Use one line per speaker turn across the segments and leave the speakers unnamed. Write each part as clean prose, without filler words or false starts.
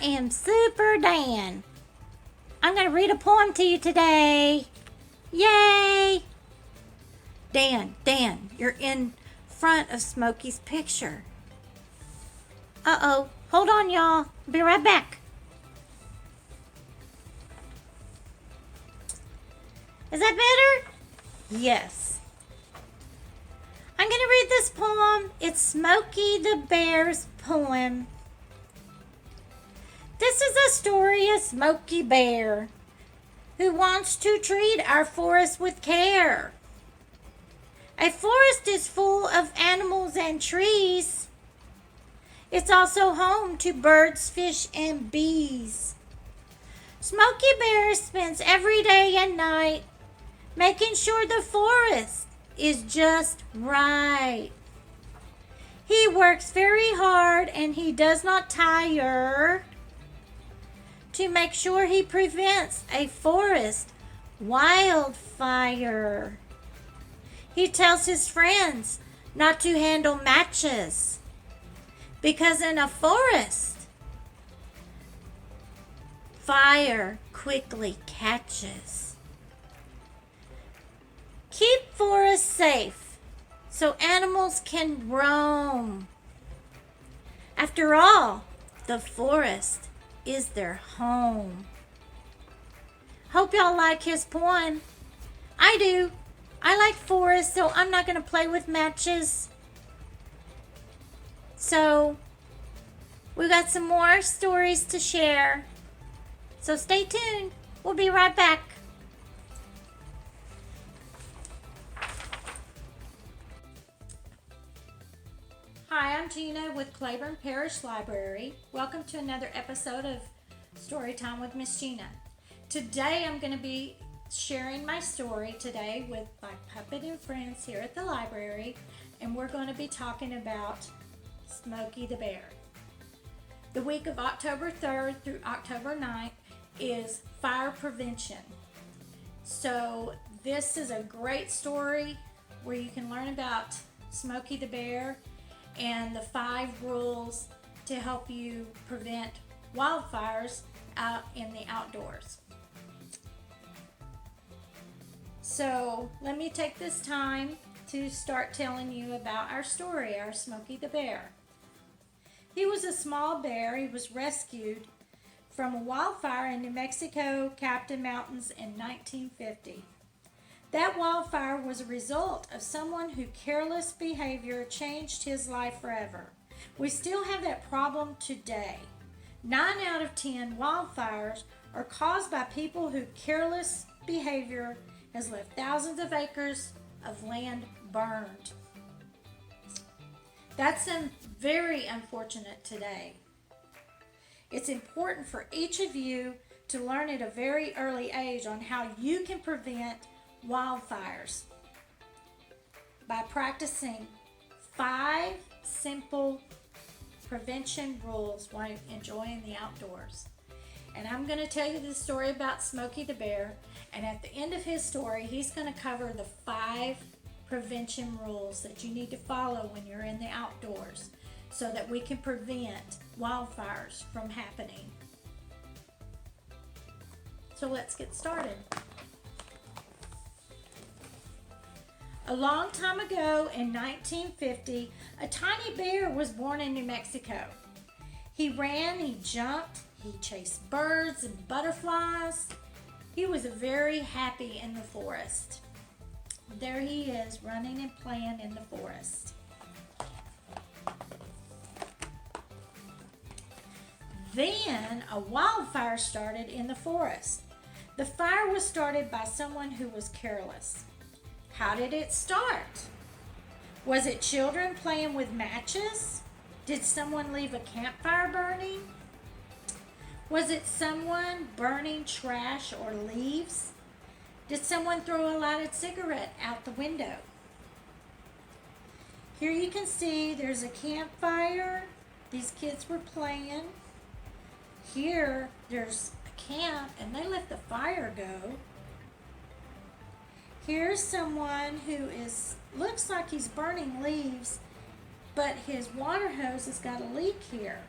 am Super Dan. I'm going to read a poem to you today. Yay! Dan, you're in front of Smokey's picture. Uh-oh. Hold on, y'all. Be right back. Is that better? Yes. I'm going to read this poem. It's Smokey the Bear's poem. This is a story of Smokey Bear who wants to treat our forest with care. A forest is full of animals and trees. It's also home to birds, fish, and bees. Smokey Bear spends every day and night making sure the forest is just right. He works very hard and he does not tire to make sure he prevents a forest wildfire. He tells his friends not to handle matches because in a forest, fire quickly catches. Keep forests safe so animals can roam. After all, the forest is their home. Hope y'all like his poem. I do. I like forests, so I'm not going to play with matches. So, we got some more stories to share. So stay tuned. We'll be right back. Hi, I'm Gina with Claiborne Parish Library. Welcome to another episode of Storytime with Miss Gina. Today I'm going to be sharing my story today with my puppet and friends here at the library, and we're going to be talking about Smokey the Bear. The week of October 3rd through October 9th is fire prevention. So this is a great story where you can learn about Smokey the Bear and the 5 rules to help you prevent wildfires out in the outdoors. So let me take this time to start telling you about our story, our Smokey the Bear. He was a small bear. He was rescued from a wildfire in New Mexico Captain Mountains in 1950. That wildfire was a result of someone whose careless behavior changed his life forever. We still have that problem today. 9 out of 10 wildfires are caused by people whose careless behavior has left thousands of acres of land burned. That's very unfortunate today. It's important for each of you to learn at a very early age on how you can prevent wildfires by practicing 5 simple prevention rules while enjoying the outdoors. And I'm going to tell you the story about Smokey the Bear, and at the end of his story he's going to cover the 5 prevention rules that you need to follow when you're in the outdoors so that we can prevent wildfires from happening. So let's get started. A long time ago in 1950, a tiny bear was born in New Mexico. He ran, he jumped, he chased birds and butterflies. He was very happy in the forest. There he is, running and playing in the forest. Then a wildfire started in the forest. The fire was started by someone who was careless. How did it start? Was it children playing with matches? Did someone leave a campfire burning? Was it someone burning trash or leaves? Did someone throw a lighted cigarette out the window? Here you can see there's a campfire. These kids were playing. Here there's a camp and they let the fire go. Here's someone who looks like he's burning leaves, but his water hose has got a leak here.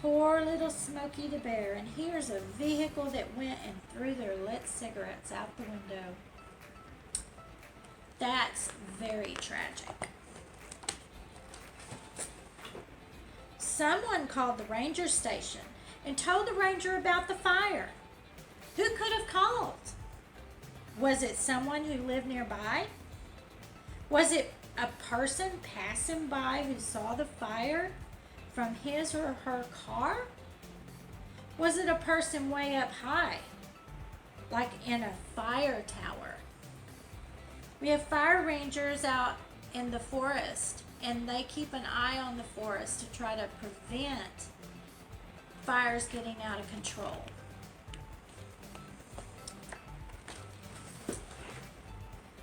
Poor little Smokey the Bear. And here's a vehicle that went and threw their lit cigarettes out the window. That's very tragic. Someone called the ranger station and told the ranger about the fire. Who could have called? Was it someone who lived nearby? Was it a person passing by who saw the fire from his or her car? Was it a person way up high, like in a fire tower? We have fire rangers out in the forest, and they keep an eye on the forest to try to prevent fires getting out of control.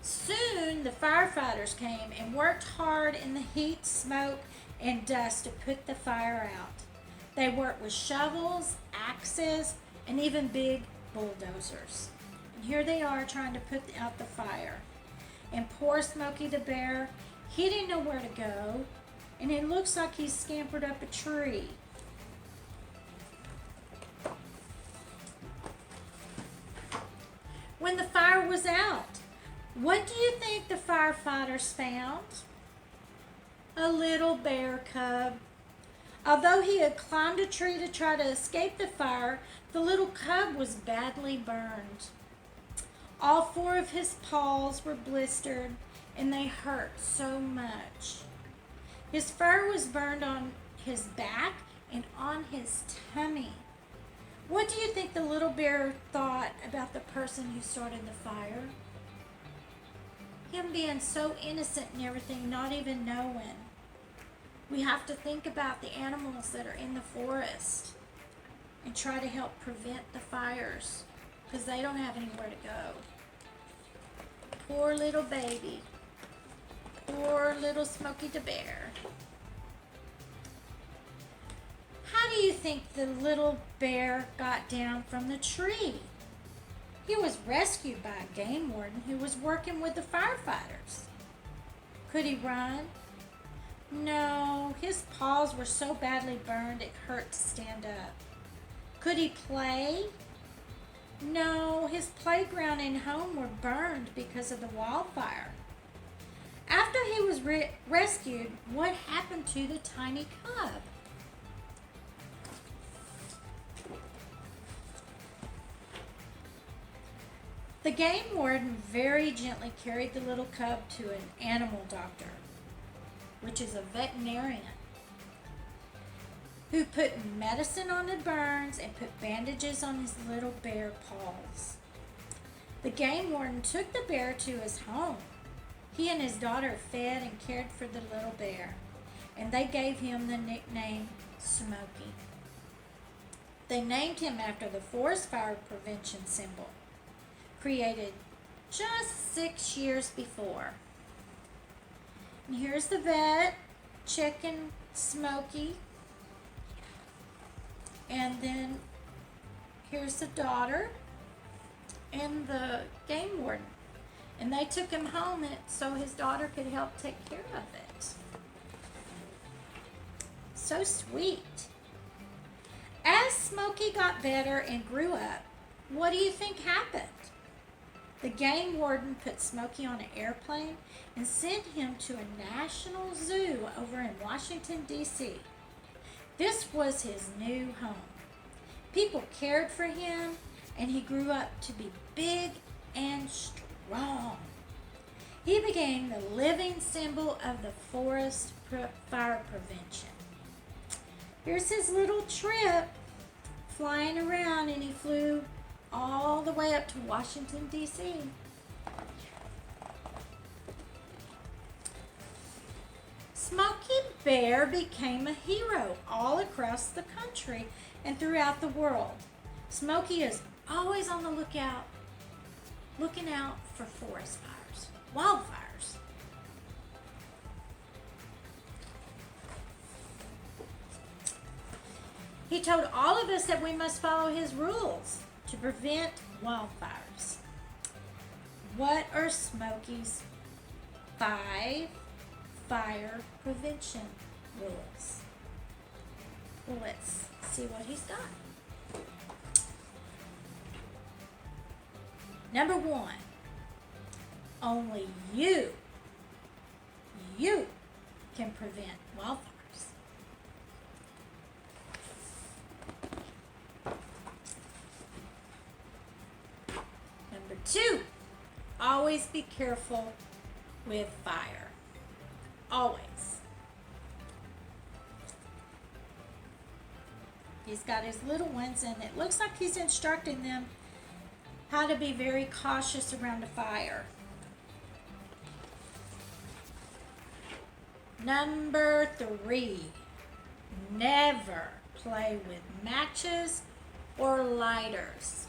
Soon the firefighters came and worked hard in the heat, smoke, and dust to put the fire out. They worked with shovels, axes, and even big bulldozers. And here they are trying to put out the fire. And poor Smokey the Bear, he didn't know where to go, and it looks like he scampered up a tree. When the fire was out, what do you think the firefighters found? A little bear cub. Although he had climbed a tree to try to escape the fire, the little cub was badly burned. All four of his paws were blistered, and they hurt so much. His fur was burned on his back and on his tummy. What do you think the little bear thought about the person who started the fire? Him being so innocent and everything, not even knowing. We have to think about the animals that are in the forest and try to help prevent the fires because they don't have anywhere to go. Poor little baby. Poor little Smokey the Bear. How do you think the little bear got down from the tree? He was rescued by a game warden who was working with the firefighters. Could he run? No, his paws were so badly burned it hurt to stand up. Could he play? No, his playground and home were burned because of the wildfire. After he was rescued, what happened to the tiny cub? The game warden very gently carried the little cub to an animal doctor, which is a veterinarian, who put medicine on the burns and put bandages on his little bear paws. The game warden took the bear to his home. He and his daughter fed and cared for the little bear, and they gave him the nickname Smoky. They named him after the forest fire prevention symbol, created just 6 years before. And here's the vet checking Smoky. And then here's the daughter and the game warden. And they took him home so his daughter could help take care of it. So sweet. As Smoky got better and grew up, what do you think happened? The game warden put Smoky on an airplane and sent him to a national zoo over in Washington, D.C. This was his new home. People cared for him, and he grew up to be big and strong. He became the living symbol of the forest fire prevention. Here's his little trip flying around, and he flew all the way up to Washington, D.C. Smokey Bear became a hero all across the country and throughout the world. Smokey is always on the lookout, looking out for forest fires, wildfires. He told all of us that we must follow his rules to prevent wildfires. What are Smokey's 5 fire prevention rules? Well, let's see what he's got. Number 1, only you can prevent wildfires. Number 2, always be careful with fire. Always. He's got his little ones, and it looks like he's instructing them how to be very cautious around a fire. Number 3, never play with matches or lighters.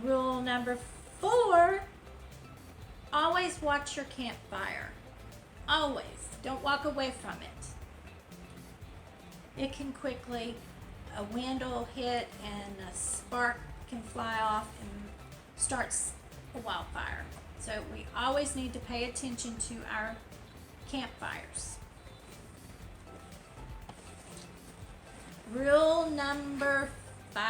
Rule number 4, always watch your campfire. Always. Don't walk away from it. It can quickly, a wind will hit and a spark can fly off and starts a wildfire. So we always need to pay attention to our campfires. Rule number 5.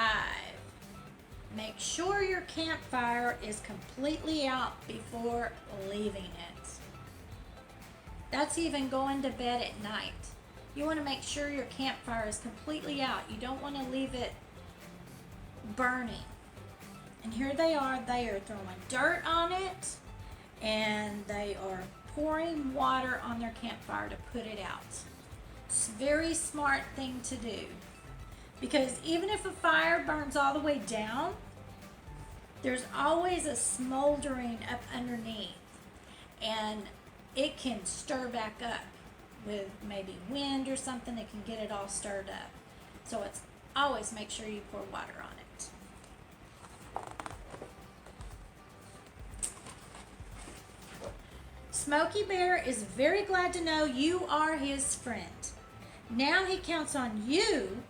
Make sure your campfire is completely out before leaving it. That's even going to bed at night. You want to make sure your campfire is completely out. You don't want to leave it burning. And here they are throwing dirt on it, and they are pouring water on their campfire to put it out. It's a very smart thing to do, because even if a fire burns all the way down, there's always a smoldering up underneath, and it can stir back up with maybe wind or something. It can get it all stirred up. So it's always make sure you pour water on it. Smoky Bear is very glad to know you are his friend. Now he counts on you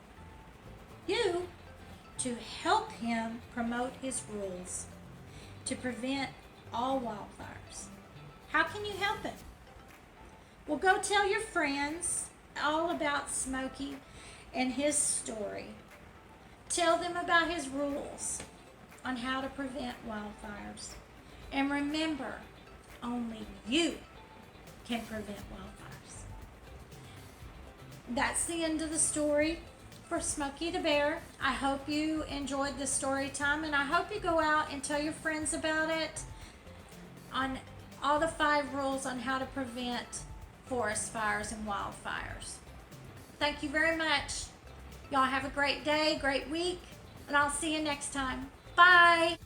to help him promote his rules to prevent all wildfires. How can you help him? Well, go tell your friends all about Smoky and his story. Tell them about his rules on how to prevent wildfires. And remember, only you can prevent wildfires. That's the end of the story for Smokey the Bear. I hope you enjoyed the story time, and I hope you go out and tell your friends about it, on all the 5 rules on how to prevent forest fires and wildfires. Thank you very much. Y'all have a great day, great week, and I'll see you next time. Bye.